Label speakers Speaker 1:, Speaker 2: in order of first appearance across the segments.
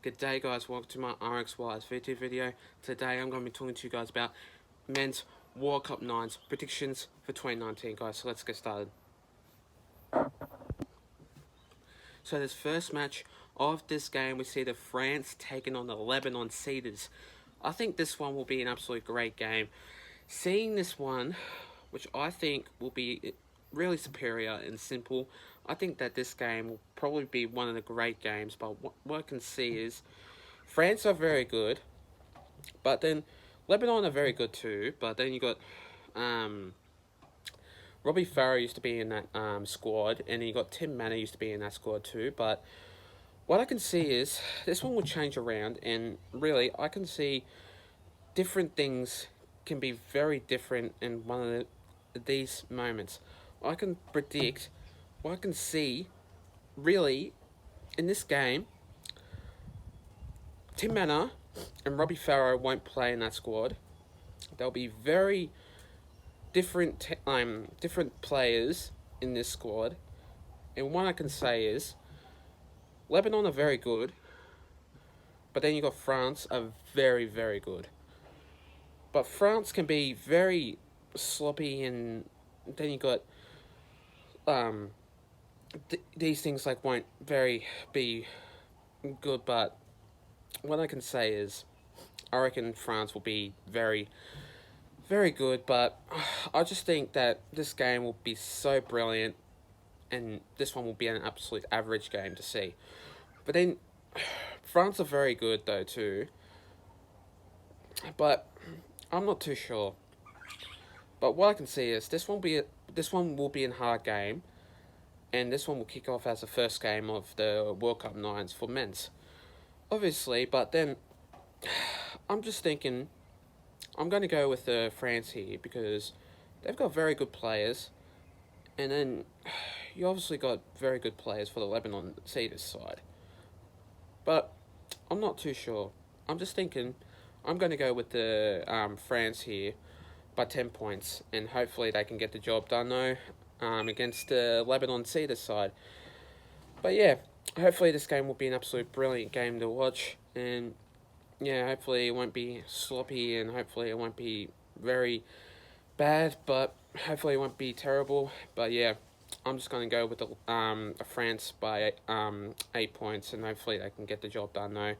Speaker 1: Good day, guys. Welcome to my Rxys VT video. Today I'm going to be talking to you guys about men's World Cup 9s predictions for 2019, guys. So let's get started. So this first match of this game, we see the France taking on the Lebanon Cedars. I think this one will be an absolute great game. Seeing this one, which I think will be really superior and simple, I think that this game will probably be one of the great games. But what I can see is France are very good, but then Lebanon are very good too. But then you got Robbie Farah used to be in that squad, and you got Tim Manor used to be in that squad too. But what I can see is this one will change around, and really I can see different things can be very different in one of these moments. I can predict, what I can see, really, in this game, Tim Manor and Robbie Farah won't play in that squad. There'll be very different players in this squad, and what I can say is Lebanon are very good, but then you got France are very, very good. But France can be very sloppy, and then you got these things like won't very be good. But what I can say is I reckon France will be very, very good. But I just think that this game will be so brilliant, and this one will be an absolute average game to see. But then France are very good though too. But I'm not too sure. But what I can see is this one will be a hard game, and this one will kick off as the first game of the World Cup 9s for men's, obviously. But then I'm just thinking I'm going to go with France here because they've got very good players, and then you obviously got very good players for the Lebanon Cedars side. But I'm not too sure. I'm just thinking I'm going to go with the France here by 10 points, and hopefully they can get the job done though against the Lebanon Cedars side. But yeah, hopefully this game will be an absolute brilliant game to watch, and yeah, hopefully it won't be sloppy, and hopefully it won't be very bad, but hopefully it won't be terrible. But yeah, I'm just going to go with the France by 8 points, and hopefully they can get the job done though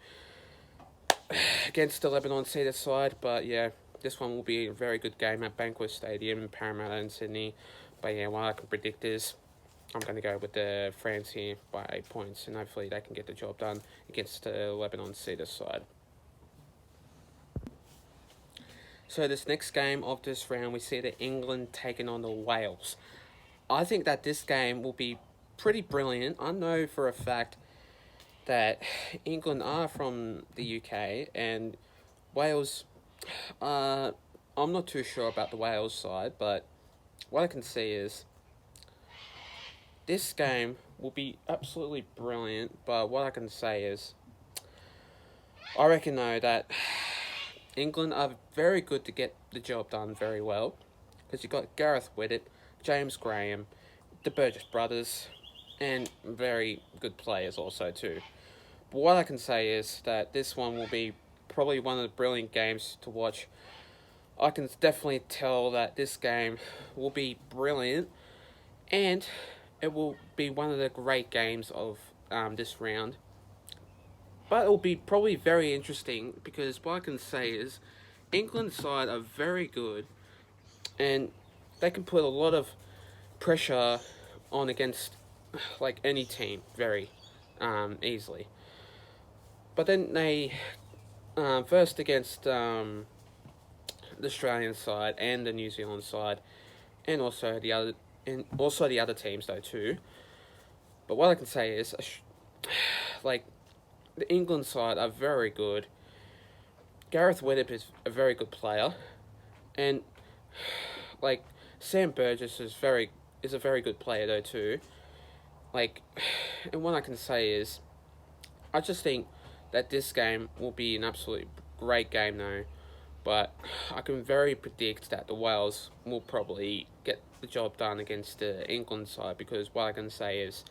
Speaker 1: against the Lebanon Cedars side. But yeah, this one will be a very good game at Bankwest Stadium in Parramatta in Sydney. But yeah, what I can predict is I'm going to go with the France here by 8 points, and hopefully they can get the job done against the Lebanon Cedars side. So this next game of this round, we see the England taking on the Wales. I think that this game will be pretty brilliant. I know for a fact that England are from the UK, and Wales, I'm not too sure about the Wales side, but what I can see is this game will be absolutely brilliant. But what I can say is I reckon though that England are very good to get the job done very well, because you've got Gareth Widdett, James Graham, the Burgess brothers, and very good players also too. But what I can say is that this one will be probably one of the brilliant games to watch. I can definitely tell that this game will be brilliant, and it will be one of the great games of this round. But it will be probably very interesting, because what I can say is England's side are very good, and they can put a lot of pressure on against like any team very easily. But then they first against the Australian side and the New Zealand side, and also the other teams though too. But what I can say is like the England side are very good. Gareth Widdop is a very good player, and like Sam Burgess is a very good player though too. Like, and what I can say is I just think that this game will be an absolutely great game though. But I can very predict that the Wales will probably get the job done against the England side, because what I can say is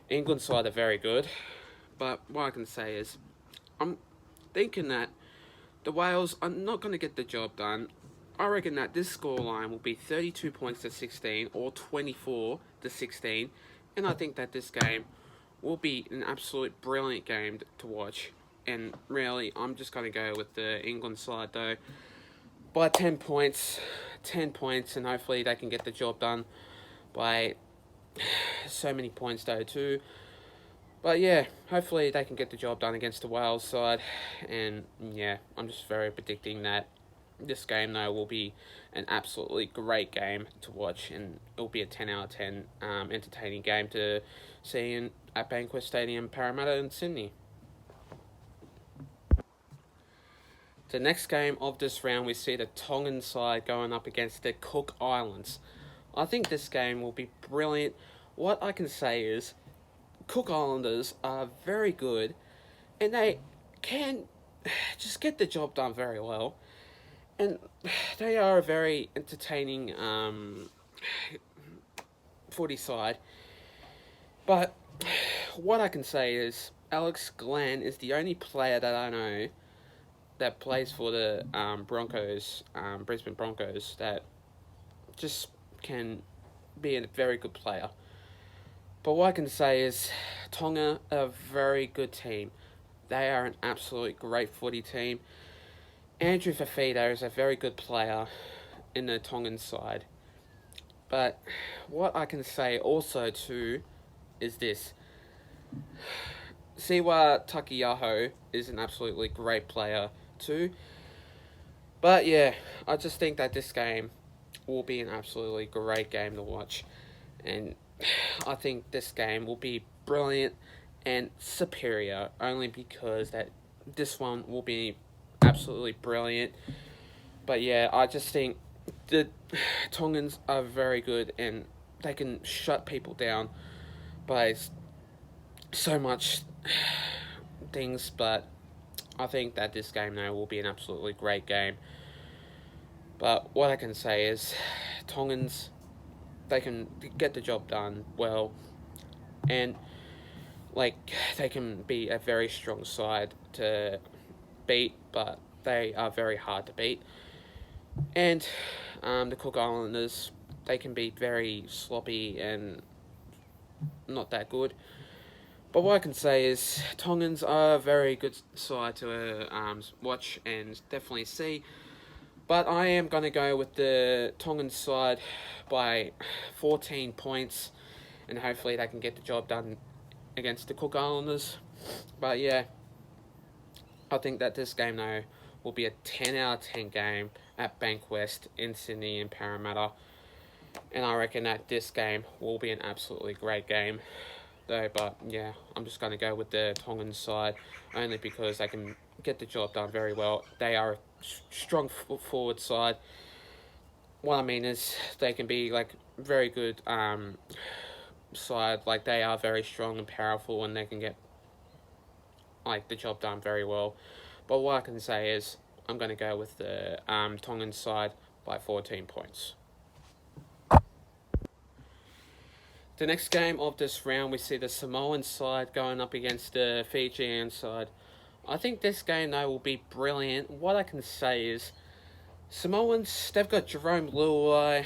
Speaker 1: England side are very good. But what I can say is I'm thinking that the Wales are not going to get the job done. I reckon that this scoreline will be 32 points to 16 or 24 to 16, and I think that this game will be an absolute brilliant game to watch. And really, I'm just going to go with the England side though by 10 points, 10 points, and hopefully they can get the job done by so many points though too. But yeah, hopefully they can get the job done against the Wales side. And yeah, I'm just very predicting that this game though will be an absolutely great game to watch, and it'll be a 10 out of 10 entertaining game to see at Bankwest Stadium, Parramatta in Sydney. The next game of this round, we see the Tongan side going up against the Cook Islands. I think this game will be brilliant. What I can say is, Cook Islanders are very good, and they can just get the job done very well. And they are a very entertaining footy side. But what I can say is, Alex Glenn is the only player that I know that plays for the Broncos, Brisbane Broncos, that just can be a very good player. But what I can say is, Tonga are a very good team. They are an absolute great footy team. Andrew Fafita is a very good player in the Tongan side. But what I can say also too is this. Siwa Takiyaho is an absolutely great player too. But yeah, I just think that this game will be an absolutely great game to watch. And I think this game will be brilliant and superior only because that this one will be absolutely brilliant. But yeah, I just think the Tongans are very good and they can shut people down by so much things. But I think that this game now will be an absolutely great game. But what I can say is, Tongans, they can get the job done well, and like they can be a very strong side to beat, but they are very hard to beat. And the Cook Islanders, they can be very sloppy and not that good. But what I can say is, Tongans are a very good side to watch and definitely see. But I am going to go with the Tongan side by 14 points, and hopefully they can get the job done against the Cook Islanders. But yeah, I think that this game though will be a 10 out of 10 game at Bankwest in Sydney and Parramatta. And I reckon that this game will be an absolutely great game though. But yeah, I'm just going to go with the Tongan side only because they can get the job done very well. They are a strong forward side. What I mean is they can be like very good side. Like they are very strong and powerful, and they can get like the job done very well. But what I can say is, I'm going to go with the Tongan side by 14 points. The next game of this round, we see the Samoan side going up against the Fijian side. I think this game though will be brilliant. What I can say is, Samoans, they've got Jerome Luai,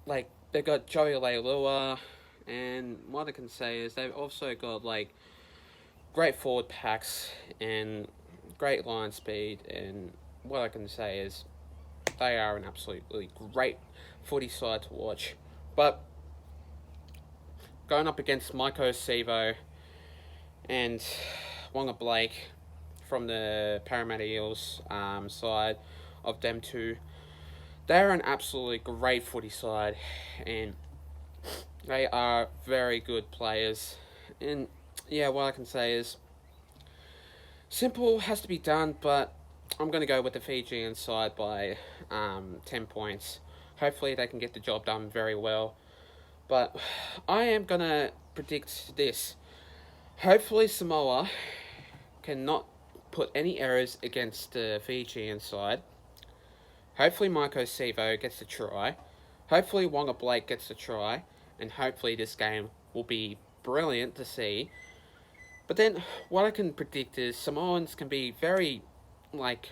Speaker 1: like they've got Joey Leilua, and what I can say is they've also got like great forward packs and great line speed. And what I can say is they are an absolutely great footy side to watch. But going up against Maiko Sivo and Wonga Blake from the Parramatta Eels side of them two, they're an absolutely great footy side, and they are very good players. And yeah, what I can say is, simple has to be done, but I'm going to go with the Fijian side by 10 points. Hopefully they can get the job done very well. But I am going to predict this. Hopefully Samoa cannot put any errors against the Fijian side. Hopefully Maiko Sivo gets the try. Hopefully Wonga Blake gets the try. And hopefully this game will be brilliant to see. But then what I can predict is Samoans can be very like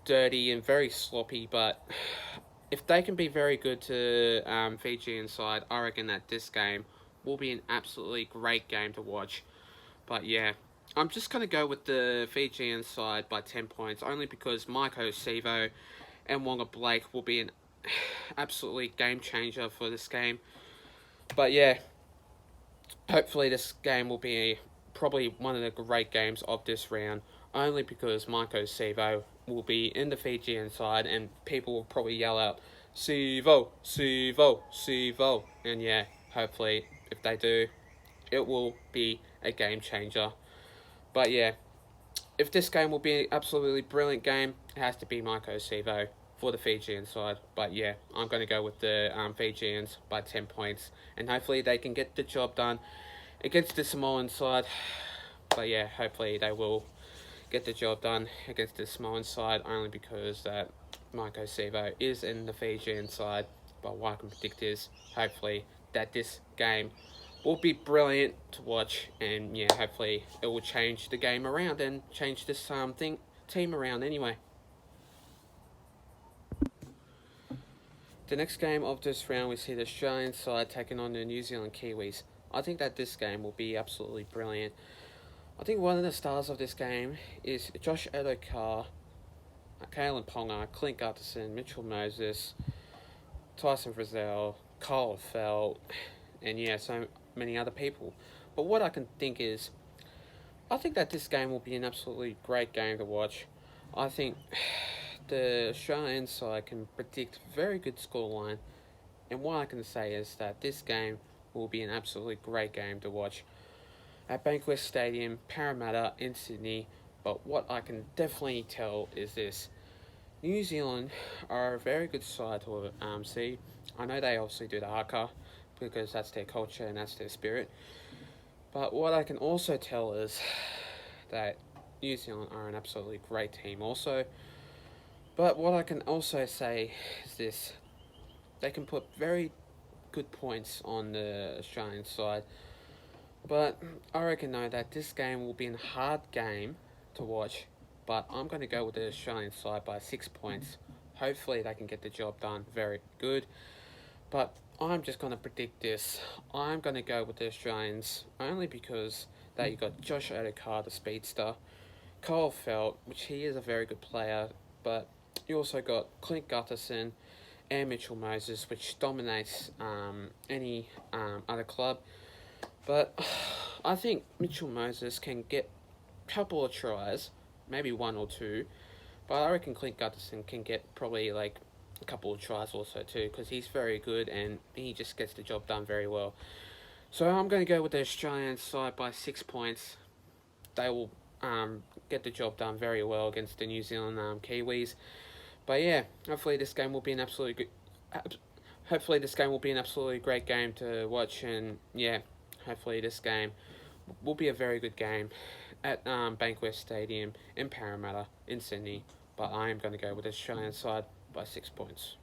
Speaker 1: dirty and very sloppy, but if they can be very good to Fijian side, I reckon that this game will be an absolutely great game to watch. But yeah, I'm just going to go with the Fijian side by 10 points, only because Maiko Sivo and Wonga Blake will be an absolutely game changer for this game. But yeah, hopefully this game will be probably one of the great games of this round, only because Maiko Sivo will be in the Fijian side and people will probably yell out, Sivo, Sivo, Sivo. And yeah, hopefully if they do, it will be a game changer. But yeah, if this game will be an absolutely brilliant game, it has to be Maiko Sivo for the Fijian side. But yeah, I'm going to go with the Fijians by 10 points. And hopefully they can get the job done against the Samoan side. But yeah, hopefully they will get the job done against the Samoan side, only because that Maiko Sivo is in the Fijian side. But what I can predict is hopefully that this game will be brilliant to watch, and yeah, hopefully it will change the game around and change this team around anyway. The next game of this round, we see the Australian side taking on the New Zealand Kiwis. I think that this game will be absolutely brilliant. I think one of the stars of this game is Josh Adokar, Kalen Ponga, Clint Gutterson, Mitchell Moses, Tyson Frizzell, Kyle Felt, and yeah, so many other people. But what I can think is, I think that this game will be an absolutely great game to watch. I think the Australian side can predict very good scoreline, and what I can say is that this game will be an absolutely great game to watch at Bankwest Stadium, Parramatta in Sydney. But what I can definitely tell is this: New Zealand are a very good side to see. I know they obviously do the haka because that's their culture and that's their spirit. But what I can also tell is that New Zealand are an absolutely great team also. But what I can also say is this: they can put very good points on the Australian side. But I reckon though that this game will be a hard game to watch. But I'm going to go with the Australian side by 6 points. Hopefully they can get the job done very good. But I'm just going to predict this. I'm going to go with the Australians only because that you got Josh Adokar, the speedster, Kyle Felt, which he is a very good player, but you also got Clint Gutterson and Mitchell Moses, which dominates any other club. But I think Mitchell Moses can get a couple of tries, maybe one or two. But I reckon Clint Gutterson can get probably like a couple of tries also too, because he's very good and he just gets the job done very well. So I'm going to go with the Australian side by 6 points. They will get the job done very well against the New Zealand Kiwis. But yeah, hopefully this game will be an absolutely good. Hopefully this game will be an absolutely great game to watch, and yeah, hopefully this game will be a very good game at Bankwest Stadium in Parramatta in Sydney. But I am going to go with the Australian side by 6 points.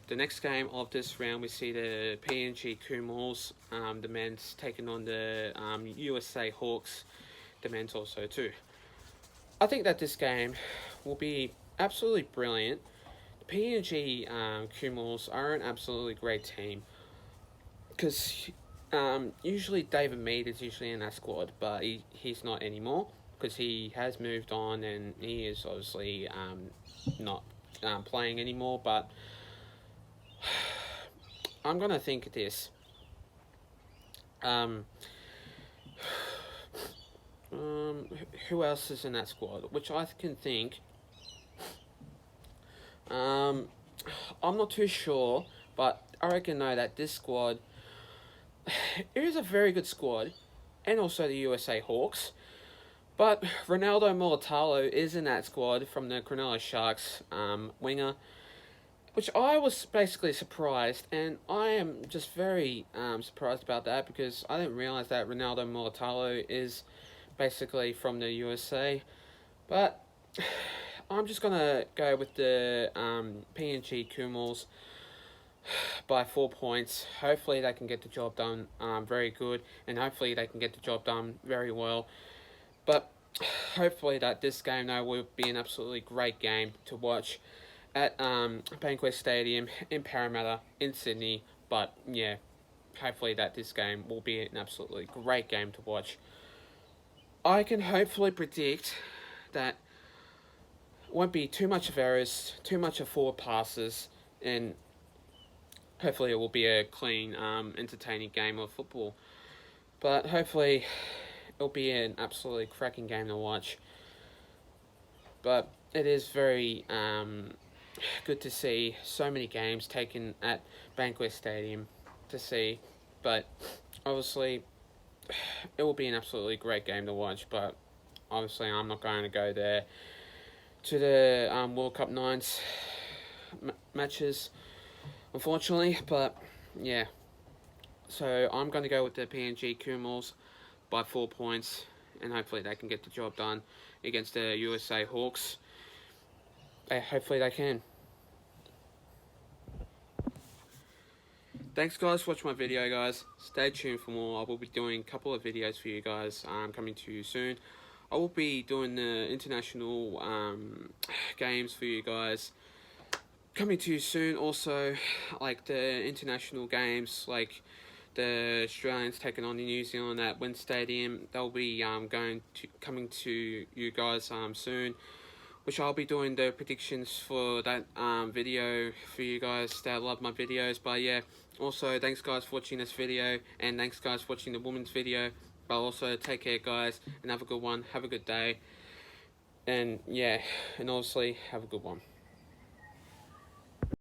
Speaker 1: The next game of this round, we see the PNG Kumals, the men's taking on the USA Hawks, the men's also too. I think that this game will be absolutely brilliant. The PNG Kumals are an absolutely great team because usually David Mead is usually in that squad, but he's not anymore because he has moved on and he is obviously not playing anymore. But I'm gonna think this. Who else is in that squad? Which I can think. I'm not too sure, but I reckon though that this squad it is a very good squad, and also the USA Hawks. But Ronaldo Mulatalo is in that squad from the Cronulla Sharks winger, which I was basically surprised, and I am just very surprised about that because I didn't realise that Ronaldo Mulatalo is basically from the USA. But I'm just going to go with the PNG Kumals by 4 points. Hopefully they can get the job done very good, and hopefully they can get the job done very well. But hopefully that this game though will be an absolutely great game to watch at Bankwest Stadium in Parramatta in Sydney. But yeah, hopefully that this game will be an absolutely great game to watch. I can hopefully predict that won't be too much of errors, too much of forward passes, and hopefully it will be a clean, entertaining game of football. But hopefully it'll be an absolutely cracking game to watch. But it is very good to see so many games taken at Bankwest Stadium to see. But obviously it will be an absolutely great game to watch. But obviously I'm not going to go there to the World Cup Nines matches, unfortunately. But yeah, so I'm going to go with the PNG Kumals by 4 points, and hopefully they can get the job done against the USA Hawks. Hopefully they can. Thanks guys for watching my video, guys. Stay tuned for more. I will be doing a couple of videos for you guys coming to you soon. I will be doing the international games for you guys coming to you soon. Also, like the international games, like the Australians taking on the New Zealand at Wynn Stadium, they'll be coming to you guys soon, which I'll be doing the predictions for that video for you guys that love my videos. But yeah, also thanks guys for watching this video, and thanks guys for watching the women's video. But also take care guys, and have a good one, have a good day, and yeah, and obviously have a good one.